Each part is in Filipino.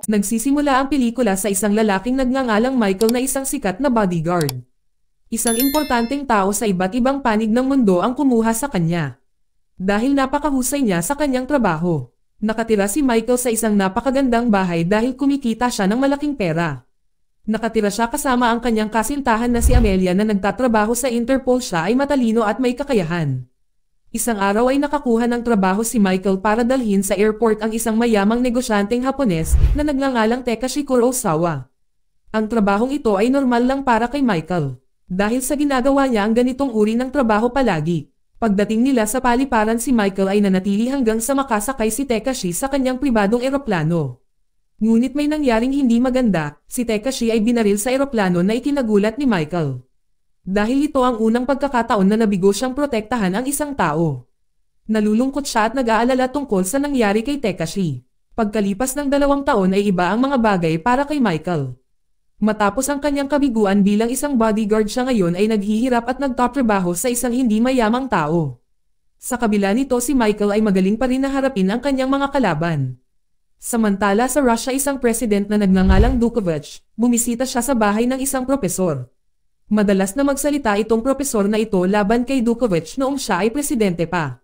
Nagsisimula ang pelikula sa isang lalaking nagngangalang Michael na isang sikat na bodyguard. Isang importanteng tao sa iba't ibang panig ng mundo ang kumuha sa kanya. Dahil napakahusay niya sa kanyang trabaho. Nakatira si Michael sa isang napakagandang bahay dahil kumikita siya ng malaking pera. Nakatira siya kasama ang kanyang kasintahan na si Amelia na nagtatrabaho sa Interpol. Siya ay matalino at may kakayahan. Isang araw ay nakakuha ng trabaho si Michael para dalhin sa airport ang isang mayamang negosyanteng Hapones na nagngangalang Takashi Kurosawa. Ang trabahong ito ay normal lang para kay Michael. Dahil sa ginagawa niya ang ganitong uri ng trabaho palagi. Pagdating nila sa paliparan si Michael ay nanatili hanggang sa makasakay si Takashi sa kanyang pribadong eroplano. Ngunit may nangyaring hindi maganda, si Takashi ay binaril sa eroplano na ikinagulat ni Michael. Dahil ito ang unang pagkakataon na nabigo siyang protektahan ang isang tao. Nalulungkot siya at nag-aalala tungkol sa nangyari kay Takashi. Pagkalipas ng 2 taon ay iba ang mga bagay para kay Michael. Matapos ang kanyang kabiguan bilang isang bodyguard, siya ngayon ay naghihirap at nagtatrabaho sa isang hindi mayamang tao. Sa kabila nito, si Michael ay magaling pa rin na harapin ang kanyang mga kalaban. Samantala sa Russia, isang president na nagngangalang Dukovich, bumisita siya sa bahay ng isang propesor. Madalas na magsalita itong propesor na ito laban kay Dukovich noong siya ay presidente pa.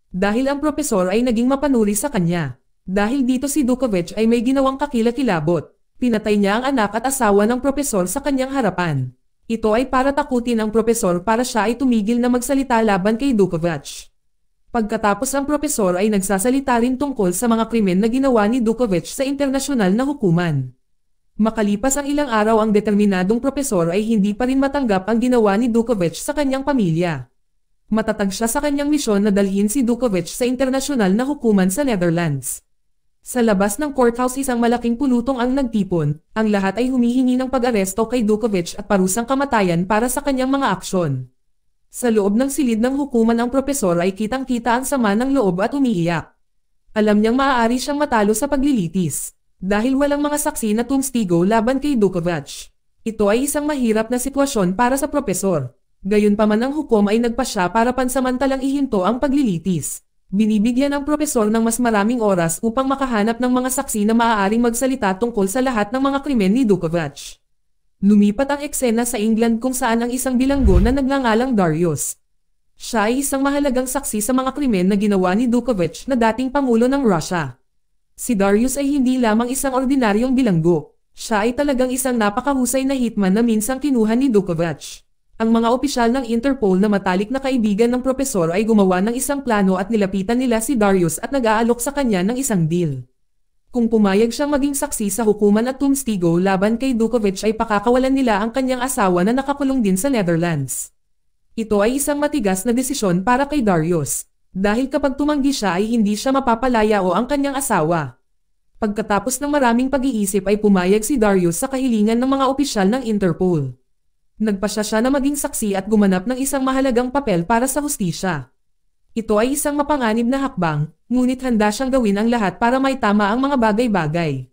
Dahil ang propesor ay naging mapanuri sa kanya. Dahil dito si Dukovich ay may ginawang kakilakilabot. Pinatay niya ang anak at asawa ng propesor sa kanyang harapan. Ito ay para takutin ang propesor para siya ay tumigil na magsalita laban kay Dukovich. Pagkatapos ang propesor ay nagsasalita rin tungkol sa mga krimen na ginawa ni Dukovich sa internasyonal na hukuman. Makalipas ang ilang araw, ang determinadong propesor ay hindi pa rin matanggap ang ginawa ni Dukovich sa kanyang pamilya. Matatag siya sa kanyang misyon na dalhin si Dukovich sa internasyonal na hukuman sa Netherlands. Sa labas ng courthouse, isang malaking pulutong ang nagtipon. Ang lahat ay humihingi ng pag-aresto kay Dukovich at parusang kamatayan para sa kanyang mga aksyon. Sa loob ng silid ng hukuman, ang propesor ay kitang-kita ang sama ng loob at umiiyak. Alam niyang maaari siyang matalo sa paglilitis. Dahil walang mga saksi na tumstigo laban kay Dukovich. Ito ay isang mahirap na sitwasyon para sa propesor. Gayunpaman, ang hukom ay nagpasya para pansamantalang ihinto ang paglilitis. Binibigyan ang propesor ng mas maraming oras upang makahanap ng mga saksi na maaaring magsalita tungkol sa lahat ng mga krimen ni Dukovich. Lumipat ang eksena sa England kung saan ang isang bilanggo na nagngangalang Darius. Siya ay isang mahalagang saksi sa mga krimen na ginawa ni Dukovich na dating pangulo ng Russia. Si Darius ay hindi lamang isang ordinaryong bilanggo. Siya ay talagang isang napakahusay na hitman na minsang kinuha ni Dukovich. Ang mga opisyal ng Interpol na matalik na kaibigan ng propesor ay gumawa ng isang plano at nilapitan nila si Darius at nag-aalok sa kanya ng isang deal. Kung pumayag siyang maging saksi sa hukuman at tumstigo laban kay Dukovich, ay pakakawalan nila ang kanyang asawa na nakakulong din sa Netherlands. Ito ay isang matigas na desisyon para kay Darius. Dahil kapag tumanggi siya ay hindi siya mapapalaya o ang kanyang asawa. Pagkatapos ng maraming pag-iisip ay pumayag si Darius sa kahilingan ng mga opisyal ng Interpol. Nagpasya siya na maging saksi at gumanap ng isang mahalagang papel para sa hustisya. Ito ay isang mapanganib na hakbang, ngunit handa siyang gawin ang lahat para maitama ang mga bagay-bagay.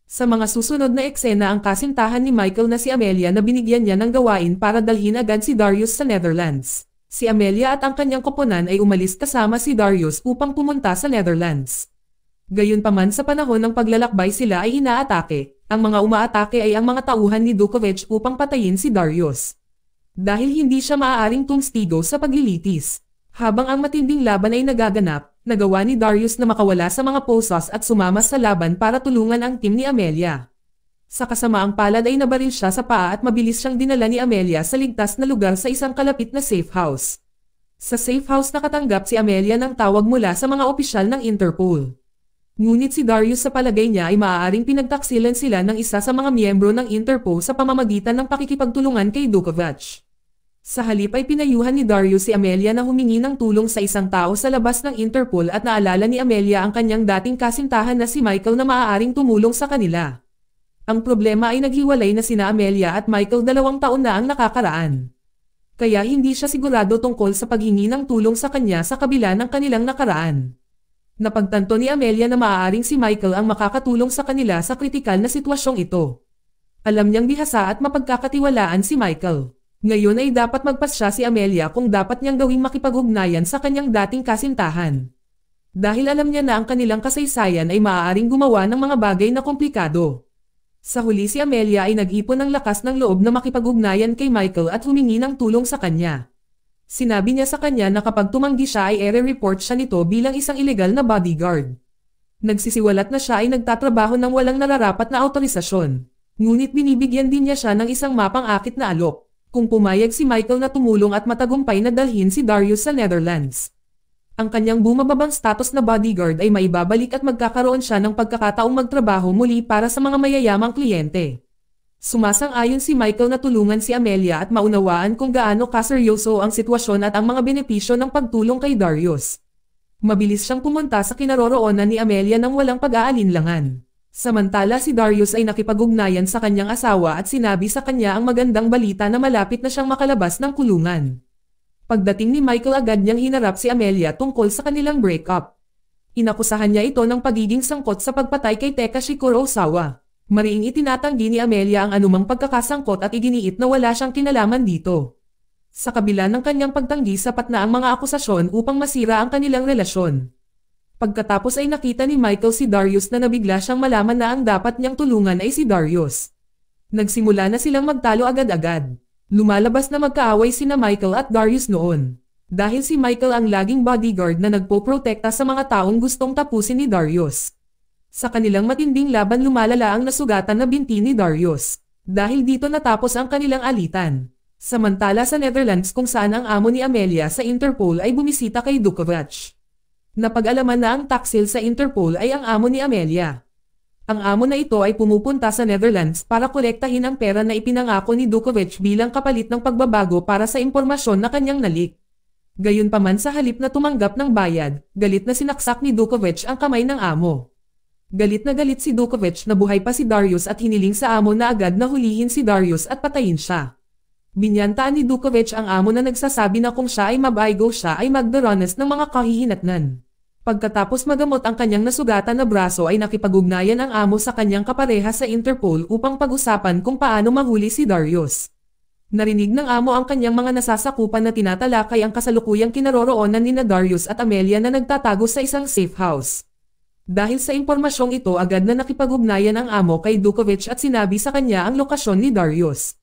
Sa mga susunod na eksena, ang kasintahan ni Michael na si Amelia na binigyan niya ng gawain para dalhin agad si Darius sa Netherlands. Si Amelia at ang kanyang koponan ay umalis kasama si Darius upang pumunta sa Netherlands. Gayunpaman, sa panahon ng paglalakbay sila ay inaatake. Ang mga umaatake ay ang mga tauhan ni Dukovich upang patayin si Darius. Dahil hindi siya maaaring tumstigo sa paglilitis. Habang ang matinding laban ay nagaganap, nagawa ni Darius na makawala sa mga posas at sumama sa laban para tulungan ang team ni Amelia. Sa kasamaang palad ay nabaril siya sa paa at mabilis siyang dinala ni Amelia sa ligtas na lugar sa isang kalapit na safe house. Sa safe house nakatanggap si Amelia ng tawag mula sa mga opisyal ng Interpol. Ngunit si Darius, sa palagay niya, ay maaaring pinagtaksilan sila ng isa sa mga miyembro ng Interpol sa pamamagitan ng pakikipagtulungan kay Dukovich. Sa halip ay pinayuhan ni Darius si Amelia na humingi ng tulong sa isang tao sa labas ng Interpol at naalala ni Amelia ang kanyang dating kasintahan na si Michael na maaaring tumulong sa kanila. Ang problema ay naghiwalay na sina Amelia at Michael 2 taon na ang nakakaraan. Kaya hindi siya sigurado tungkol sa paghingi ng tulong sa kanya sa kabila ng kanilang nakaraan. Napagtanto ni Amelia na maaaring si Michael ang makakatulong sa kanila sa kritikal na sitwasyong ito. Alam niyang bihasa at mapagkakatiwalaan si Michael. Ngayon ay dapat magpasya si Amelia kung dapat niyang gawing makipag-ugnayan sa kanyang dating kasintahan. Dahil alam niya na ang kanilang kasaysayan ay maaaring gumawa ng mga bagay na komplikado. Sa huli si Amelia ay nag-ipon ng lakas ng loob na makipag-ugnayan kay Michael at humingi ng tulong sa kanya. Sinabi niya sa kanya na kapag tumanggi siya ay ere-report siya nito bilang isang ilegal na bodyguard. Nagsisiwalat na siya ay nagtatrabaho ng walang nararapat na autorisasyon. Ngunit binibigyan din niya siya ng isang mapang akit na alok, kung pumayag si Michael na tumulong at matagumpay na dalhin si Darius sa Netherlands. Ang kanyang bumababang status na bodyguard ay maibabalik at magkakaroon siya ng pagkakataong magtrabaho muli para sa mga mayayamang kliyente. Sumasang-ayon si Michael na tulungan si Amelia at maunawaan kung gaano kaseryoso ang sitwasyon at ang mga benepisyo ng pagtulong kay Darius. Mabilis siyang pumunta sa kinaroroonan ni Amelia nang walang pag-aalinlangan. Samantala si Darius ay nakipag-ugnayan sa kanyang asawa at sinabi sa kanya ang magandang balita na malapit na siyang makalabas ng kulungan. Pagdating ni Michael agad niyang hinarap si Amelia tungkol sa kanilang breakup. Inakusahan niya ito ng pagiging sangkot sa pagpatay kay Takashi Kurosawa. Mariing itinatanggi ni Amelia ang anumang pagkakasangkot at iginiit na wala siyang kinalaman dito. Sa kabila ng kanyang pagtanggi sapat na ang mga akusasyon upang masira ang kanilang relasyon. Pagkatapos ay nakita ni Michael si Darius na nabigla siyang malaman na ang dapat niyang tulungan ay si Darius. Nagsimula na silang magtalo agad-agad. Lumalabas na magkaaway sina Michael at Darius noon. Dahil si Michael ang laging bodyguard na nagpoprotekta sa mga taong gustong tapusin ni Darius. Sa kanilang matinding laban lumalala ang nasugatan na binti ni Darius. Dahil dito natapos ang kanilang alitan. Samantala sa Netherlands kung saan ang amo ni Amelia sa Interpol ay bumisita kay Dukovac. Napag-alaman na ang taksil sa Interpol ay ang amo ni Amelia. Ang amo na ito ay pumupunta sa Netherlands para kolektahin ang pera na ipinangako ni Dukovac bilang kapalit ng pagbabago para sa impormasyon na kanyang nalik. Gayunpaman sa halip na tumanggap ng bayad, galit na sinaksak ni Dukovac ang kamay ng amo. Galit si Dukovac na buhay pa si Darius at hiniling sa amo na agad na hulihin si Darius at patayin siya. Binyantaan ni Dukovac ang amo na nagsasabi na kung siya ay mabaigo siya ay magdaranas ng mga kahihinatnan. Pagkatapos magamot ang kanyang nasugatan na braso ay nakipag-ugnayan ang amo sa kanyang kapareha sa Interpol upang pag-usapan kung paano mahuli si Darius. Narinig ng amo ang kanyang mga nasasakupan na tinatalakay ang kasalukuyang kinaroroonan ni Darius at Amelia na nagtatago sa isang safe house. Dahil sa impormasyong ito agad na nakipag-ugnayan ang amo kay Dukovac at sinabi sa kanya ang lokasyon ni Darius.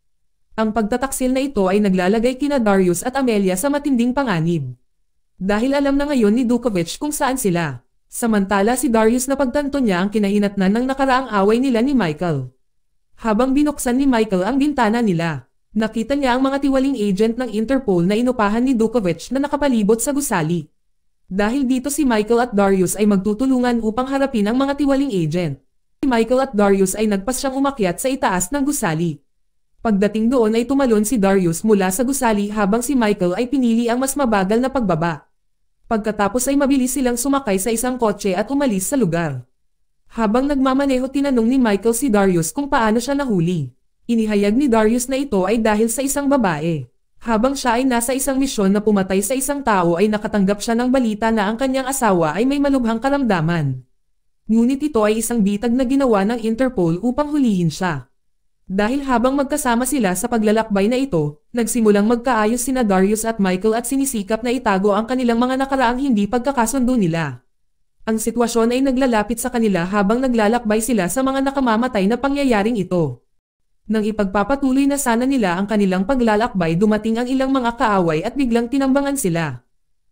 Ang pagtataksil na ito ay naglalagay kina Darius at Amelia sa matinding panganib. Dahil alam na ngayon ni Dukovac kung saan sila. Samantala si Darius na pagtanto niya ang kinahinatnan ng nakaraang away nila ni Michael. Habang binuksan ni Michael ang bintana nila, nakita niya ang mga tiwaling agent ng Interpol na inupahan ni Dukovac na nakapalibot sa gusali. Dahil dito si Michael at Darius ay magtutulungan upang harapin ang mga tiwaling agent. Si Michael at Darius ay nagpas siyang umakyat sa itaas ng gusali. Pagdating doon ay tumalon si Darius mula sa gusali habang si Michael ay pinili ang mas mabagal na pagbaba. Pagkatapos ay mabilis silang sumakay sa isang kotse at umalis sa lugar. Habang nagmamaneho tinanong ni Michael si Darius kung paano siya nahuli. Inihayag ni Darius na ito ay dahil sa isang babae. Habang siya ay nasa isang misyon na pumatay sa isang tao ay nakatanggap siya ng balita na ang kanyang asawa ay may malubhang karamdaman. Ngunit ito ay isang bitag na ginawa ng Interpol upang hulihin siya. Dahil habang magkasama sila sa paglalakbay na ito, nagsimulang magkaayos sina Darius at Michael at sinisikap na itago ang kanilang mga nakaraang hindi pagkakasundo nila. Ang sitwasyon ay naglalapit sa kanila habang naglalakbay sila sa mga nakamamatay na pangyayaring ito. Nang ipagpapatuloy na sana nila ang kanilang paglalakbay dumating ang ilang mga kaaway at biglang tinambangan sila.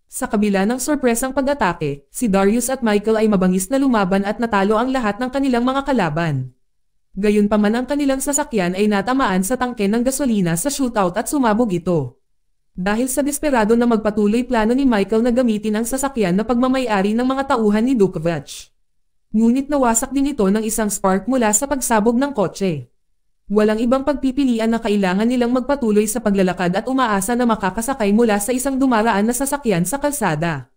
Sa kabila ng sorpresang pag-atake, si Darius at Michael ay mabangis na lumaban at natalo ang lahat ng kanilang mga kalaban. Gayunpaman ang kanilang sasakyan ay natamaan sa tangke ng gasolina sa shootout at sumabog ito. Dahil sa desperado na magpatuloy plano ni Michael na gamitin ang sasakyan na pagmamay-ari ng mga tauhan ni Dukovac. Ngunit nawasak din ito ng isang spark mula sa pagsabog ng kotse. Walang ibang pagpipilian na kailangan nilang magpatuloy sa paglalakad at umaasa na makakasakay mula sa isang dumaraan na sasakyan sa kalsada.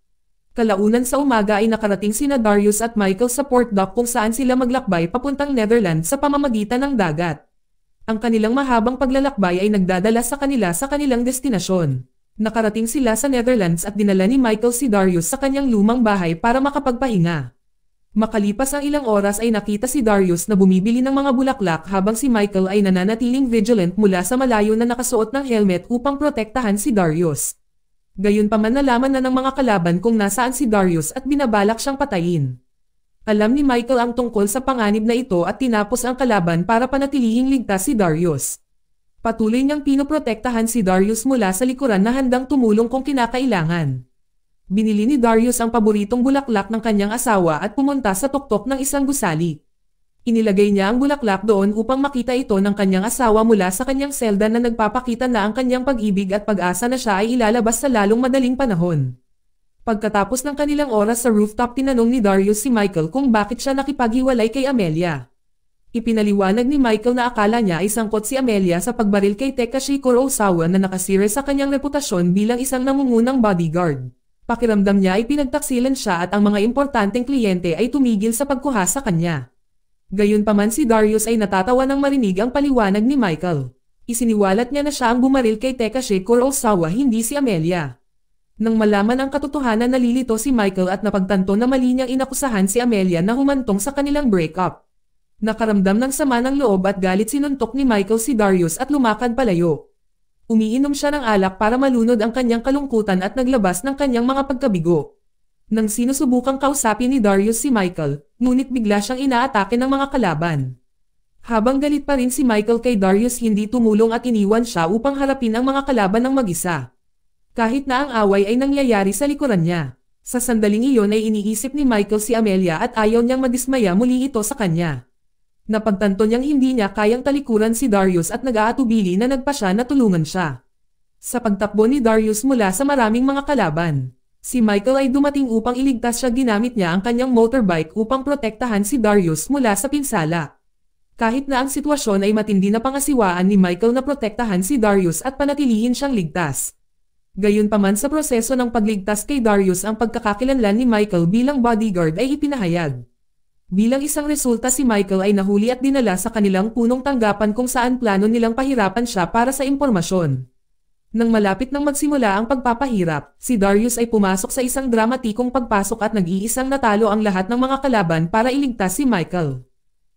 Kalaunan sa umaga ay nakarating sina Darius at Michael sa port dock kung saan sila maglakbay papuntang Netherlands sa pamamagitan ng dagat. Ang kanilang mahabang paglalakbay ay nagdadala sa kanilang destinasyon. Nakarating sila sa Netherlands at dinala ni Michael si Darius sa kanyang lumang bahay para makapagpahinga. Makalipas ang ilang oras ay nakita si Darius na bumibili ng mga bulaklak habang si Michael ay nananatiling vigilant mula sa malayo na nakasuot ng helmet upang protektahan si Darius. Gayunpaman nalaman na ng mga kalaban kung nasaan si Darius at binabalak siyang patayin. Alam ni Michael ang tungkol sa panganib na ito at tinapos ang kalaban para panatilihing ligtas si Darius. Patuloy niyang pinoprotektahan si Darius mula sa likuran na handang tumulong kung kinakailangan. Binili ni Darius ang paboritong bulaklak ng kanyang asawa at pumunta sa tuktok ng isang gusali. Inilagay niya ang bulaklak doon upang makita ito ng kanyang asawa mula sa kanyang selda na nagpapakita na ang kanyang pag-ibig at pag-asa na siya ay ilalabas sa lalong madaling panahon. Pagkatapos ng kanilang oras sa rooftop, tinanong ni Darius si Michael kung bakit siya nakipaghiwalay kay Amelia. Ipinaliwanag ni Michael na akala niya ay sangkot si Amelia sa pagbaril kay Takashi Kurosawa na nakasira sa kanyang reputasyon bilang isang nangungunang bodyguard. Pakiramdam niya ay pinagtaksilan siya at ang mga importanteng kliyente ay tumigil sa pagkuha sa kanya. Gayunpaman si Darius ay natatawa nang marinig ang paliwanag ni Michael. Isiniwalat niya na siya ang bumaril kay Takashi Kurosawa, hindi si Amelia. Nang malaman ang katotohanan, nalilito si Michael at napagtanto na mali niyang inakusahan si Amelia na humantong sa kanilang breakup. Nakaramdam ng sama ng loob at galit, sinuntok ni Michael si Darius at lumakad palayo. Umiinom siya ng alak para malunod ang kanyang kalungkutan at naglabas ng kanyang mga pagkabigo. Nang sinusubukang kausapin ni Darius si Michael, ngunit bigla siyang inaatake ng mga kalaban. Habang galit pa rin si Michael kay Darius, hindi tumulong at iniwan siya upang harapin ang mga kalaban ng mag-isa. Kahit na ang away ay nangyayari sa likuran niya. Sa sandaling iyon ay iniisip ni Michael si Amelia at ayaw niyang madismaya muli ito sa kanya. Napagtanto niyang hindi niya kayang talikuran si Darius at nag-aatubili na nagpa siya na tulungan siya. Sa pagtakbo ni Darius mula sa maraming mga kalaban, si Michael ay dumating upang iligtas siya. Ginamit niya ang kanyang motorbike upang protektahan si Darius mula sa pinsala. Kahit na ang sitwasyon ay matindi, na pangasiwaan ni Michael na protektahan si Darius at panatilihin siyang ligtas. Gayunpaman, sa proseso ng pagligtas kay Darius, ang pagkakakilanlan ni Michael bilang bodyguard ay ipinahayag. Bilang isang resulta, si Michael ay nahuli at dinala sa kanilang punong tanggapan kung saan plano nilang pahirapan siya para sa impormasyon. Nang malapit nang magsimula ang pagpapahirap, si Darius ay pumasok sa isang dramatikong pagpasok at nag-iisang natalo ang lahat ng mga kalaban para iligtas si Michael.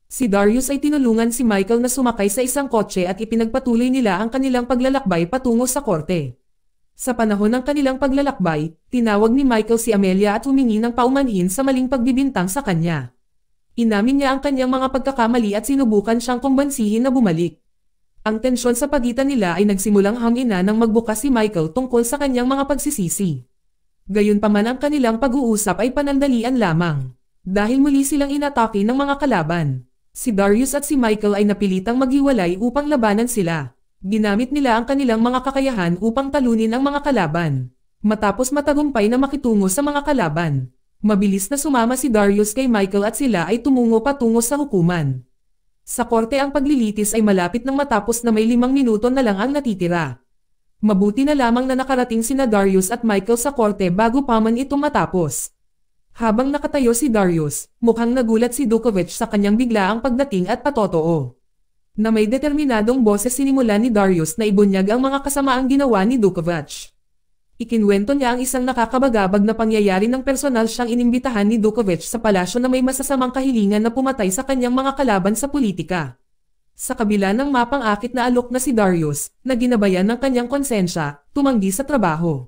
Si Darius ay tinulungan si Michael na sumakay sa isang kotse at ipinagpatuloy nila ang kanilang paglalakbay patungo sa korte. Sa panahon ng kanilang paglalakbay, tinawag ni Michael si Amelia at humingi ng paumanhin sa maling pagbibintang sa kanya. Inamin niya ang kanyang mga pagkakamali at sinubukan siyang kumbansihin na bumalik. Ang tensyon sa pagitan nila ay nagsimulang hangina nang magbukas si Michael tungkol sa kanyang mga pagsisisi. Gayunpaman, ang kanilang pag-uusap ay panandalian lamang. Dahil muli silang inatake ng mga kalaban, si Darius at si Michael ay napilitang maghiwalay upang labanan sila. Ginamit nila ang kanilang mga kakayahan upang talunin ang mga kalaban. Matapos matagumpay na makitungo sa mga kalaban, mabilis na sumama si Darius kay Michael at sila ay tumungo patungo sa hukuman. Sa korte, ang paglilitis ay malapit nang matapos na may 5 minuto na lang ang natitira. Mabuti na lamang na nakarating sina Darius at Michael sa korte bago pa man ito matapos. Habang nakatayo si Darius, mukhang nagulat si Dukovich sa kanyang biglaang pagdating at patotoo. Na may determinadong boses, sinimulan ni Darius na ibunyag ang mga kasamaang ginawa ni Dukovich. Ikinwento niya ang isang nakakabagabag na pangyayari ng personal siyang inimbitahan ni Dukovich sa palasyo na may masasamang kahilingan na pumatay sa kanyang mga kalaban sa politika. Sa kabila ng mapang-akit na alok na si Darius, na ginabayan ng kanyang konsensya, tumanggi sa trabaho.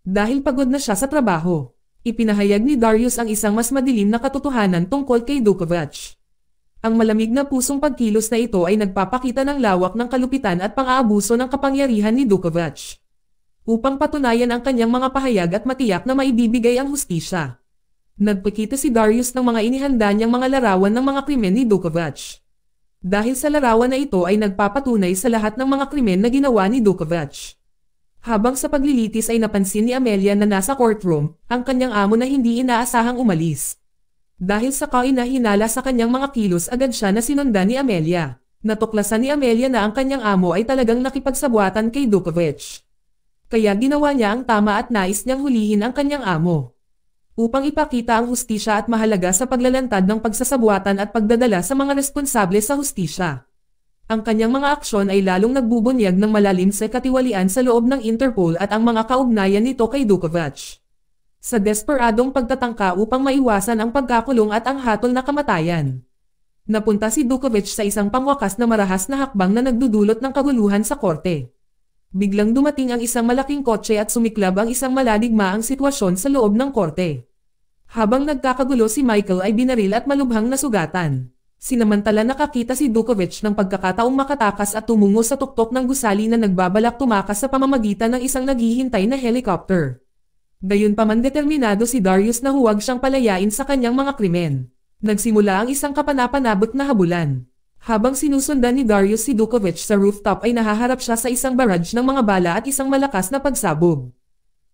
Dahil pagod na siya sa trabaho, ipinahayag ni Darius ang isang mas madilim na katotohanan tungkol kay Dukovich. Ang malamig na pusong pagkilos na ito ay nagpapakita ng lawak ng kalupitan at pang-aabuso ng kapangyarihan ni Dukovich. Upang patunayan ang kanyang mga pahayag at matiyak na maibibigay ang hustisya, nagpakita si Darius ng mga inihanda niyang mga larawan ng mga krimen ni Dukovich. Dahil sa larawan na ito ay nagpapatunay sa lahat ng mga krimen na ginawa ni Dukovich. Habang sa paglilitis ay napansin ni Amelia na nasa courtroom, ang kanyang amo na hindi inaasahang umalis. Dahil sa kainahinala sa kanyang mga kilos, agad siya na sinundan ni Amelia. Natuklasan ni Amelia na ang kanyang amo ay talagang nakipagsabuatan kay Dukovich. Kaya ginawa niya ang tama at nais niyang hulihin ang kanyang amo. Upang ipakita ang hustisya at mahalaga sa paglalantad ng pagsasabuatan at pagdadala sa mga responsable sa hustisya. Ang kanyang mga aksyon ay lalong nagbubunyag ng malalim sa katiwalian sa loob ng Interpol at ang mga kaugnayan nito kay Dukovich. Sa desperadong pagtatangka upang maiwasan ang pagkakulong at ang hatol na kamatayan, napunta si Dukovich sa isang pangwakas na marahas na hakbang na nagdudulot ng kaguluhan sa korte. Biglang dumating ang isang malaking kotse at sumiklab ang isang maladigmaang sitwasyon sa loob ng korte. Habang nagkakagulo si Michael ay binaril at malubhang nasugatan. Sinamantala nakakita si Dukovich ng pagkakataong makatakas at tumungo sa tuktok ng gusali na nagbabalak tumakas sa pamamagitan ng isang naghihintay na helicopter. Gayunpaman determinado si Darius na huwag siyang palayain sa kanyang mga krimen. Nagsimula ang isang kapanapanabot na habulan. Habang sinusundan ni Darius si Dukovich sa rooftop ay nahaharap siya sa isang barrage ng mga bala at isang malakas na pagsabog.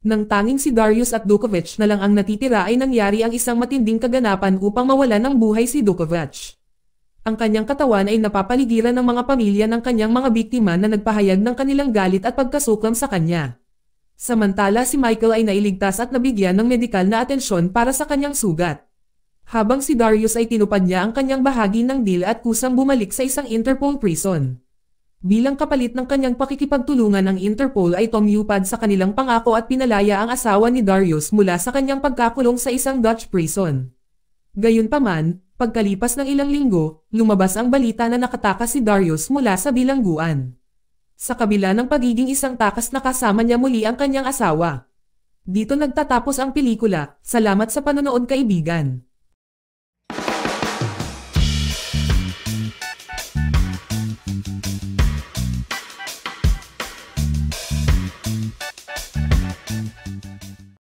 Nang tanging si Darius at Dukovich na lang ang natitira ay nangyari ang isang matinding kaganapan upang mawalan ng buhay si Dukovich. Ang kanyang katawan ay napapaligiran ng mga pamilya ng kanyang mga biktima na nagpahayag ng kanilang galit at pagkasuklam sa kanya. Samantala si Michael ay nailigtas at nabigyan ng medikal na atensyon para sa kanyang sugat. Habang si Darius ay tinupad niya ang kanyang bahagi ng deal at kusang bumalik sa isang Interpol prison. Bilang kapalit ng kanyang pakikipagtulungan ng Interpol ay tumupad sa kanilang pangako at pinalaya ang asawa ni Darius mula sa kanyang pagkakulong sa isang Dutch prison. Gayunpaman, pagkalipas ng ilang linggo, lumabas ang balita na nakatakas si Darius mula sa bilangguan. Sa kabila ng pagiging isang takas nakasama niya muli ang kanyang asawa. Dito nagtatapos ang pelikula. Salamat sa panonood kaibigan.